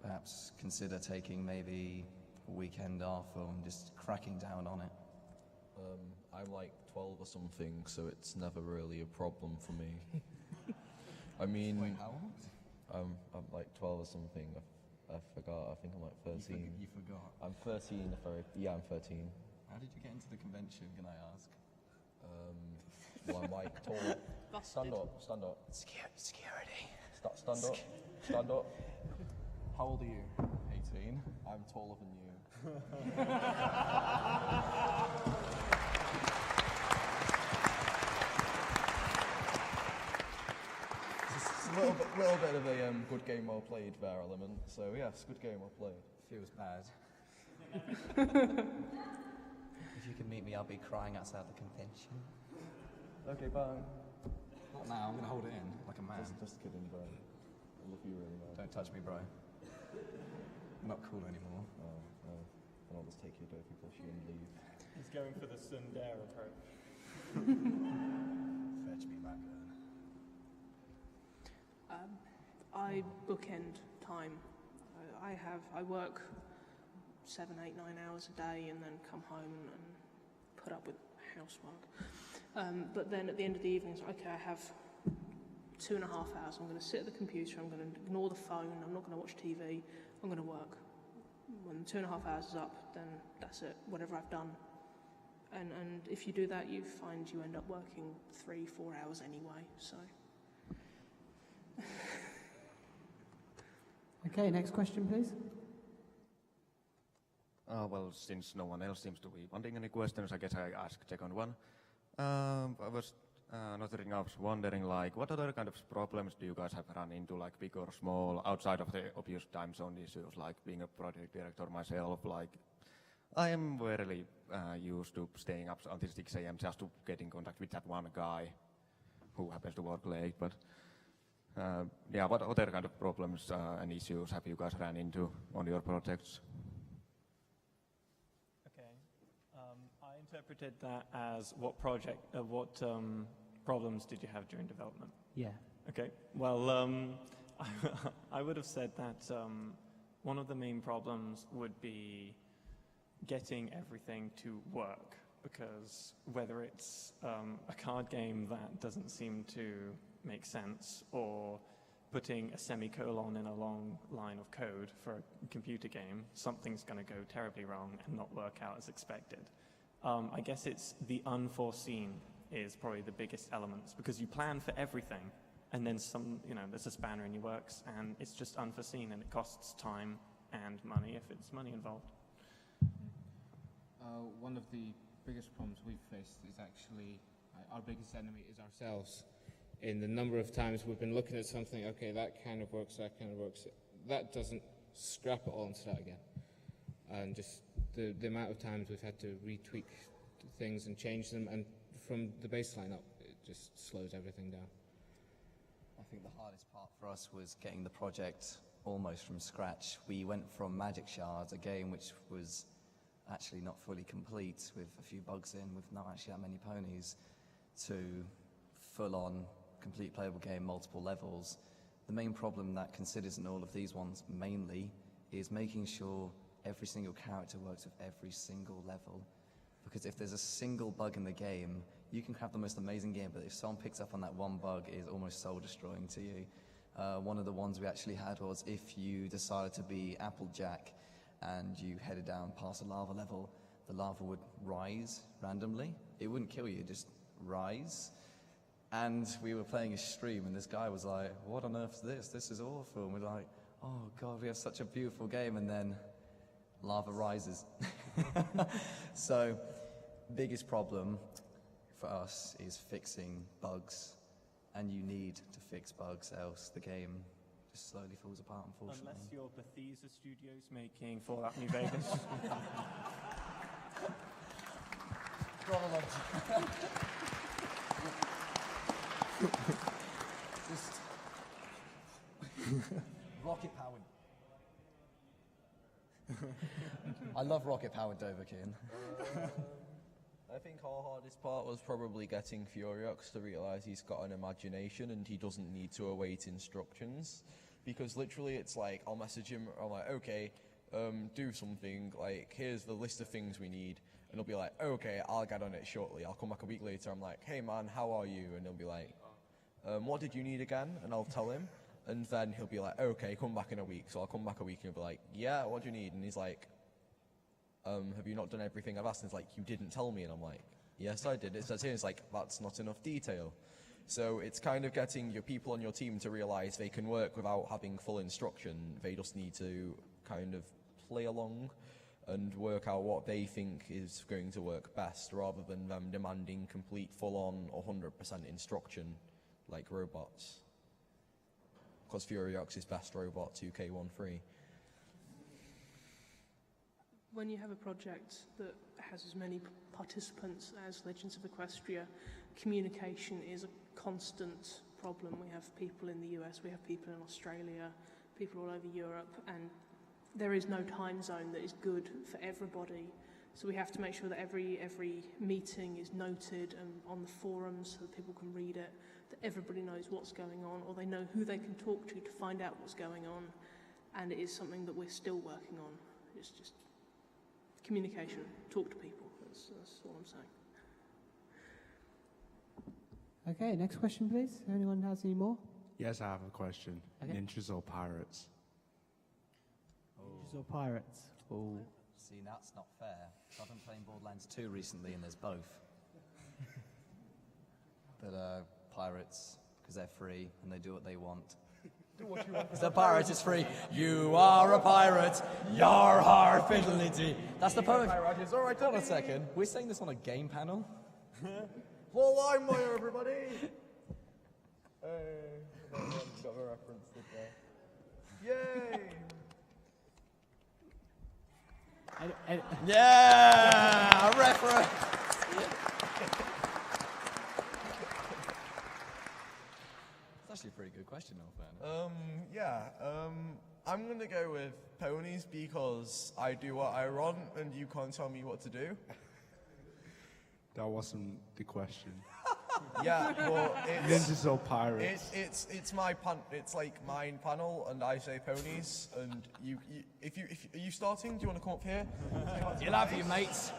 perhaps consider taking maybe a weekend off and just cracking down on it. I'm 12 or something, so it's never really a problem for me. I mean, wait, how old? I'm 12 or something. I forgot. I think I'm 13. You forgot? I'm 13. Yeah, I'm 13. How did you get into the convention, can I ask? Well, I'm tall. Stand up. Security. Stand up. Stand up. How old are you? 18. I'm taller than you. It's a little bit of a good game well played there element. So yes, good game well played. Feels bad. If you can meet me, I'll be crying outside the convention. Okay, bye. Not now, I'm going to hold it in like a man. Just kidding, bro. I love you really much. Don't touch me, bro. I'm not cool anymore. Oh, no. Then I'll just take your dirty plushie and leave. He's going for the Sundare approach. Fetch me back then. I bookend time. I work 7, 8, 9 hours a day and then come home and put up with housework. But then at the end of the evening, it's okay, I have 2.5 hours. I'm going to sit at the computer, I'm going to ignore the phone, I'm not going to watch TV, I'm going to work. When 2.5 hours is up, then that's it, whatever I've done. And if you do that, you find you end up working 3, 4 hours anyway, so. Okay, next question, please. Well, since no one else seems to be wanting any questions, I guess I ask second one. I was wondering, like, what other kind of problems do you guys have run into, like big or small, outside of the obvious time zone issues, like being a project director myself, like, I am very used to staying up until 6 a.m. just to get in contact with that one guy who happens to work late, but yeah, what other kind of problems and issues have you guys ran into on your projects? Okay, I interpreted that as what problems did you have during development? Yeah. Okay, well, I would have said that one of the main problems would be getting everything to work, because whether it's a card game that doesn't seem to make sense, or putting a semicolon in a long line of code for a computer game, something's going to go terribly wrong and not work out as expected. I guess it's the unforeseen is probably the biggest elements, because you plan for everything and then there's a spanner in your works and it's just unforeseen and it costs time and money if it's money involved. One of the biggest problems we've faced is actually our biggest enemy is ourselves. In the number of times we've been looking at something, okay, that kind of works, that doesn't, scrap it all and start again. And just the amount of times we've had to retweak things and change them, and from the baseline up, it just slows everything down. I think the hardest part for us was getting the project almost from scratch. We went from Magic Shards, a game which was actually not fully complete, with a few bugs in, with not actually that many ponies, to full-on complete playable game, multiple levels. The main problem that considers in all of these ones mainly is making sure every single character works with every single level. Because if there's a single bug in the game, you can have the most amazing game, but if someone picks up on that one bug, it is almost soul-destroying to you. One of the ones we actually had was if you decided to be Applejack and you headed down past a lava level, the lava would rise randomly. It wouldn't kill you, just rise. And we were playing a stream, and this guy was like, what on earth is this? This is awful. And we're like, oh God, we have such a beautiful game, and then lava rises. So, biggest problem for us is fixing bugs, and you need to fix bugs, else the game just slowly falls apart, unfortunately. Unless you're Bethesda Studios making Fallout New Vegas. Just rocket powered. I love rocket powered Dovahkiin. I think our hardest part was probably getting Furiox to realise he's got an imagination and he doesn't need to await instructions. Because literally it's like, I'll message him, I'm like, okay, do something, like, here's the list of things we need. And he'll be like, okay, I'll get on it shortly. I'll come back a week later, I'm like, hey man, how are you? And he'll be like, what did you need again? And I'll tell him. And then he'll be like, okay, come back in a week. So I'll come back a week and he'll be like, yeah, what do you need? And he's like, have you not done everything I've asked? And it's like, you didn't tell me. And I'm like, yes, I did. It says here, it's like, that's not enough detail. So it's kind of getting your people on your team to realise they can work without having full instruction. They just need to kind of play along and work out what they think is going to work best, rather than them demanding complete, full-on, 100% instruction like robots. Because Furiox is best robot 2K13. When you have a project that has as many participants as Legends of Equestria, communication is a constant problem. We have people in the US, we have people in Australia, people all over Europe, and there is no time zone that is good for everybody. So we have to make sure that every meeting is noted and on the forums so that people can read it, that everybody knows what's going on, or they know who they can talk to find out what's going on. and it is something that we're still working on. It's just communication, talk to people, that's all I'm saying. Okay, next question, please. Anyone has any more? Yes, I have a question. Okay. Ninjas or pirates? Ninjas or pirates? Oh. See, that's not fair. I've been playing Borderlands 2 recently, and there's both. But pirates, because they're free and they do what they want. Do what you want. Because the pirate is free. You are a pirate. Yar har fiddly. That's the poem. All right, hold on a second. We're saying this on a game panel. Well, I'm there, everybody. Hey, everyone's got a reference, did they? Yay! Yeah, a reference. It's actually a pretty good question, though, I'm gonna go with ponies because I do what I want and you can't tell me what to do. That wasn't the question. Yeah, well, it's Ninjas or pirates? it's my it's like mine panel, and I say ponies, and are you starting? Do you want to come up here? You'll have you, mates.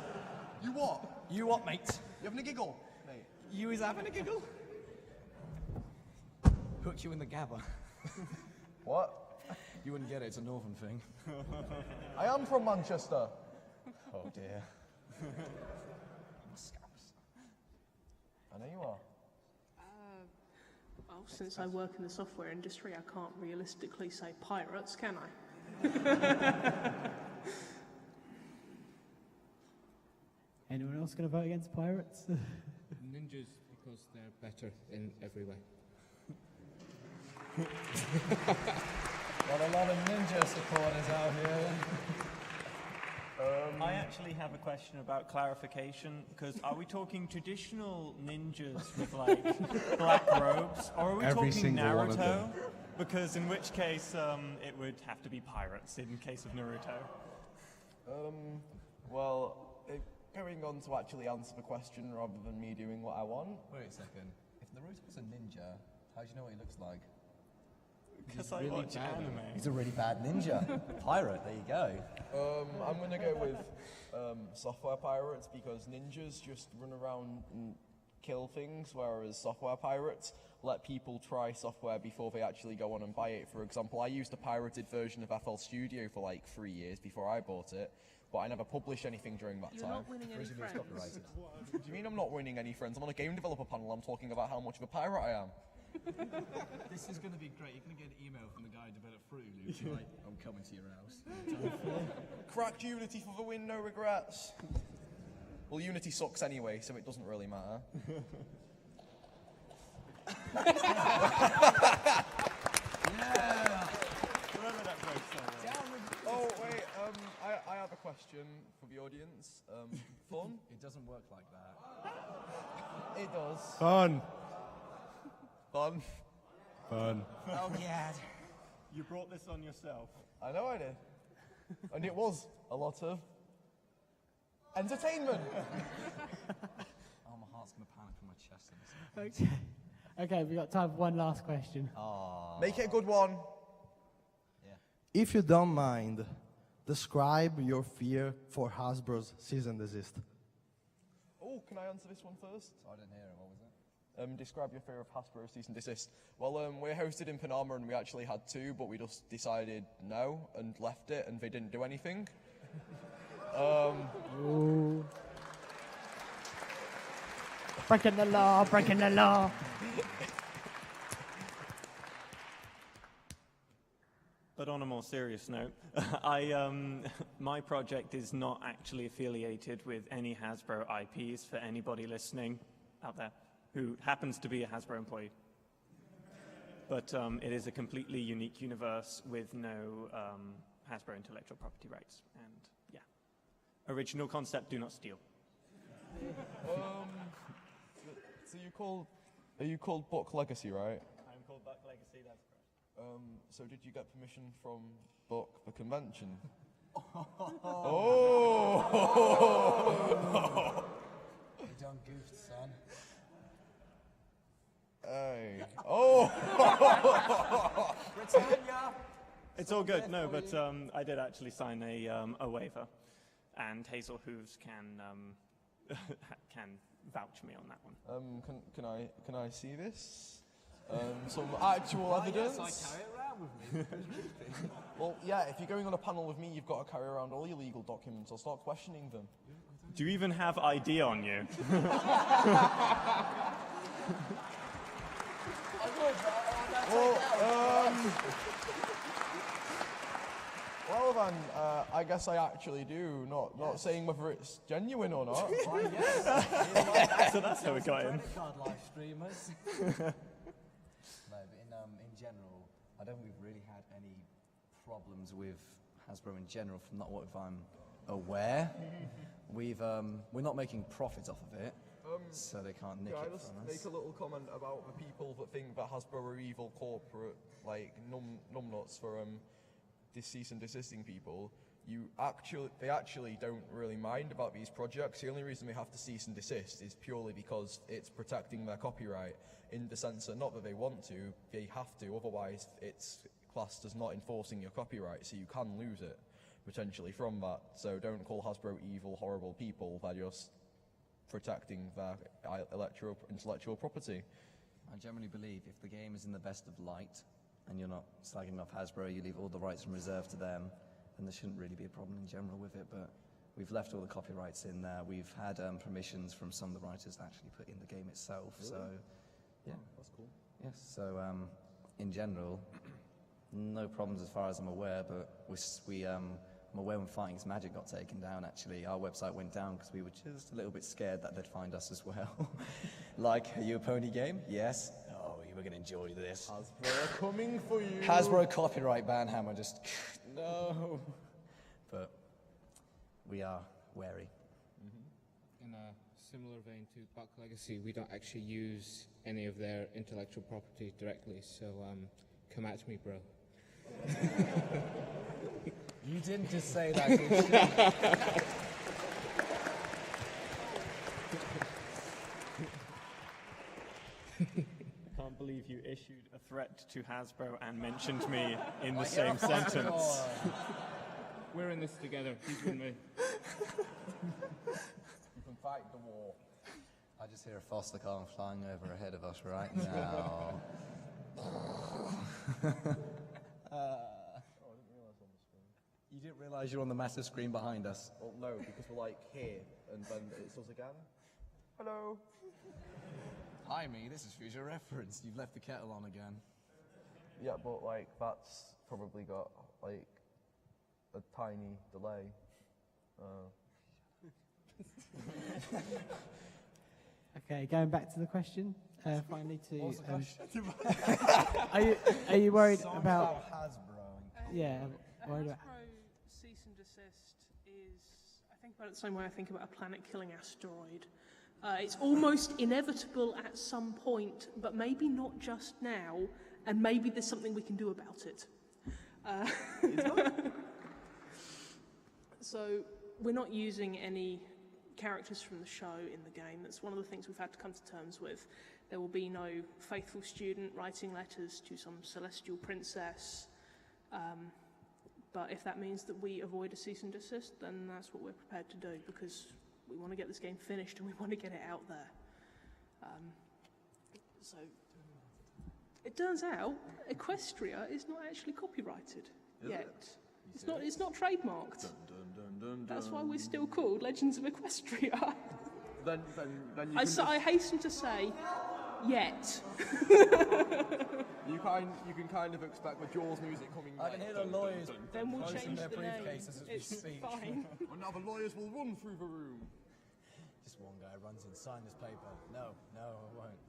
You what? You what, mate? You having a giggle, mate? You is having a giggle? Hooked you in the gabber. What? You wouldn't get it, it's a northern thing. I am from Manchester. Oh dear. I know you are. Well, since I work in the software industry, I can't realistically say pirates, can I? Anyone else going to vote against pirates? Ninjas, because they're better in every way. Got a lot of ninja supporters out here. I actually have a question about clarification, because are we talking traditional ninjas with like black robes, or are we Every talking single one of Naruto? them. Because in which case it would have to be pirates in case of Naruto. Well, going on to actually answer the question rather than me doing what I want. Wait a second. If Naruto's a ninja, how do you know what he looks like? Because I watch anime. He's a really bad ninja. Pirate, there you go. I'm going to go with software pirates because ninjas just run around and kill things, whereas software pirates let people try software before they actually go on and buy it. For example, I used a pirated version of FL Studio for like 3 years before I bought it, but I never published anything during that You're time. not winning any friends. What do you mean I'm not winning any friends? I'm on a game developer panel, I'm talking about how much of a pirate I am. This is going to be great. You're going to get an email from the guy who developed Fruit Loops. Like, I'm coming to your house. Cracked Unity for the win, no regrets. Well, Unity sucks anyway, so it doesn't really matter. Oh, wait, I have a question for the audience. Fun? It doesn't work like that. It does. Fun. Fun. Fun. Oh, God. You brought this on yourself. I know I did. And it was a lot of entertainment. Oh, my heart's going to panic in my chest. in a second. Okay, we've got time for one last question. Make it a good one. If you don't mind, describe your fear for Hasbro's cease and desist. Oh, can I answer this one first? I didn't hear it. What was it? Describe your fear of Hasbro cease and desist. Well, we're hosted in Panama and we actually had two, but we just decided no and left it and they didn't do anything. Breaking the law, breaking the law. But on a more serious note, my project is not actually affiliated with any Hasbro IPs for anybody listening out there who happens to be a Hasbro employee. But it is a completely unique universe with no Hasbro intellectual property rights. And yeah, original concept, do not steal. So are you called Buck Legacy, right? I'm called Buck Legacy, that's correct. So did you get permission from Buck, the convention? You done goofed, son. Hey. Oh! Britannia! It's all good. No, but I did actually sign a waiver, and Hazel Hooves can can vouch me on that one. Can I see this? Some actual evidence. Yes, I carry it around with me. Well, yeah. If you're going on a panel with me, you've got to carry around all your legal documents. I'll start questioning them. Do you even have ID on you? Well then, I guess I actually do. Not saying whether it's genuine or not. Why, yes. So that's how we got in. Credit card live streamers. No, but in general, I don't think we've really had any problems with Hasbro in general, from not what if I'm aware. We're not making profits off of it, so they can't nick Can I it just from us. make a little comment about the people that think that Hasbro are evil corporate, like numbnuts for cease and desisting people? They actually don't really mind about these projects. The only reason they have to cease and desist is purely because it's protecting their copyright, in the sense that not that they want to, they have to, otherwise it's classed as not enforcing your copyright, so you can lose it potentially from that. So don't call Hasbro evil, horrible people. They're just protecting their intellectual property. I generally believe if the game is in the best of light and you're not slagging off Hasbro, you leave all the rights in reserve to them, then there shouldn't really be a problem in general with it. But we've left all the copyrights in there. We've had permissions from some of the writers to actually put in the game itself. Really? So, yeah. Oh, that's cool. Yes, so in general, no problems as far as I'm aware, but I'm aware when Fighting's Magic got taken down, actually, our website went down because we were just a little bit scared that they'd find us as well. Like, are you a pony game? Yes. Oh, you were going to enjoy this. Hasbro are coming for you. Hasbro copyright ban hammer, just no. But we are wary. In a similar vein to Buck Legacy, we don't actually use any of their intellectual property directly, so come at me, bro. You didn't just say that, did you? I can't believe you issued a threat to Hasbro and mentioned me in the same sentence. We're in this together, you and me. You can fight the war. I just hear a Foster car flying over ahead of us right now. You didn't realise you're on the massive screen behind us? Well, no, because we're like here, and then it's us again. Hello. Hi, me. This is Future Reference. You've left the kettle on again. Yeah, but like that's probably got like a tiny delay. Okay, going back to the question. Finally, to What's the question? are you worried Song about? Hasbro. Yeah, worried about. Hasbro cease and desist is, I think about it the same way I think about a planet-killing asteroid. It's almost inevitable at some point, but maybe not just now, and maybe there's something we can do about it. So we're not using any characters from the show in the game. That's one of the things we've had to come to terms with. There will be no faithful student writing letters to some celestial princess. But if that means that we avoid a cease and desist, then that's what we're prepared to do, because we want to get this game finished and we want to get it out there. So it turns out Equestria is not actually copyrighted yet. It's not trademarked. That's why we're still called Legends of Equestria. Then you can I hasten to say, yet. you can kind of expect the Jaws music coming. I can hear the lawyers. Then we'll closing change their the name. briefcases as we It's speak. fine. And now the lawyers will run through the room. Just one guy runs in, sign this paper. No, I won't.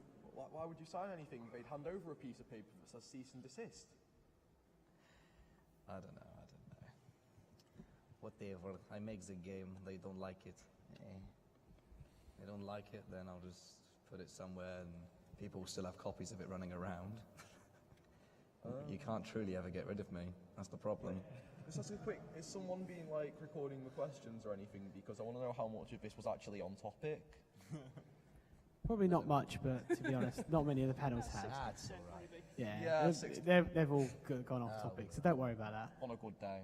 Why would you sign anything? They'd hand over a piece of paper that says cease and desist. I don't know. Whatever. I make the game. They don't like it. They don't like it, then I'll just put it somewhere and people will still have copies of it running around. You can't truly ever get rid of me. That's the problem. Just asking quick, is someone being like recording the questions or anything? Because I want to know how much of this was actually on topic. Probably not much, but to be honest, not many of the panels have. That's all right. Yeah, they've all gone off topic, so don't worry about that. On a good day.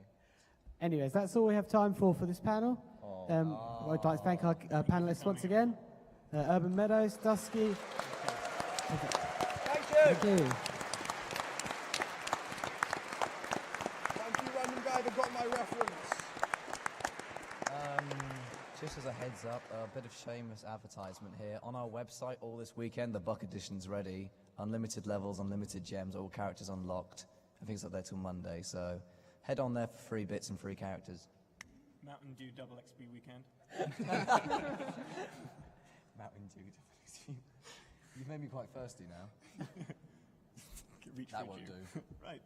Anyways, that's all we have time for this panel. I'd like to thank our panelists once again. Urban Meadows, Dusky. Thank you. Thank you, random guy that got my reference. Just as a heads up, a bit of shameless advertisement here. On our website all this weekend, the Buck Edition's ready. Unlimited levels, unlimited gems, all characters unlocked. I think it's up there till Monday, so head on there for free bits and free characters. Mountain Dew double XP weekend. Mountain Dew double XP. You've made me quite thirsty now. That won't do. Right.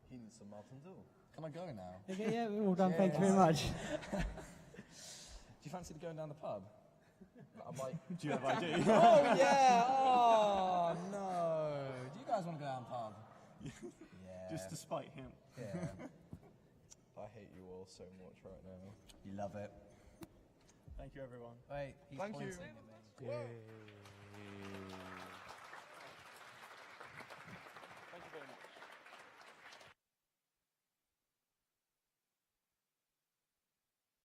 He needs some Mountain Dew. Can I go now? Okay, yeah, we're all done. Thank you very much. Do you fancy going down the pub? I might. Do you have ID? Oh, yeah! Oh, no! Do you guys want to go down the pub? Yeah. Just to spite him. Yeah. I hate you all so much right now. You love it. Thank you, everyone. Wait, he's Thank you. pointing at me. Yay.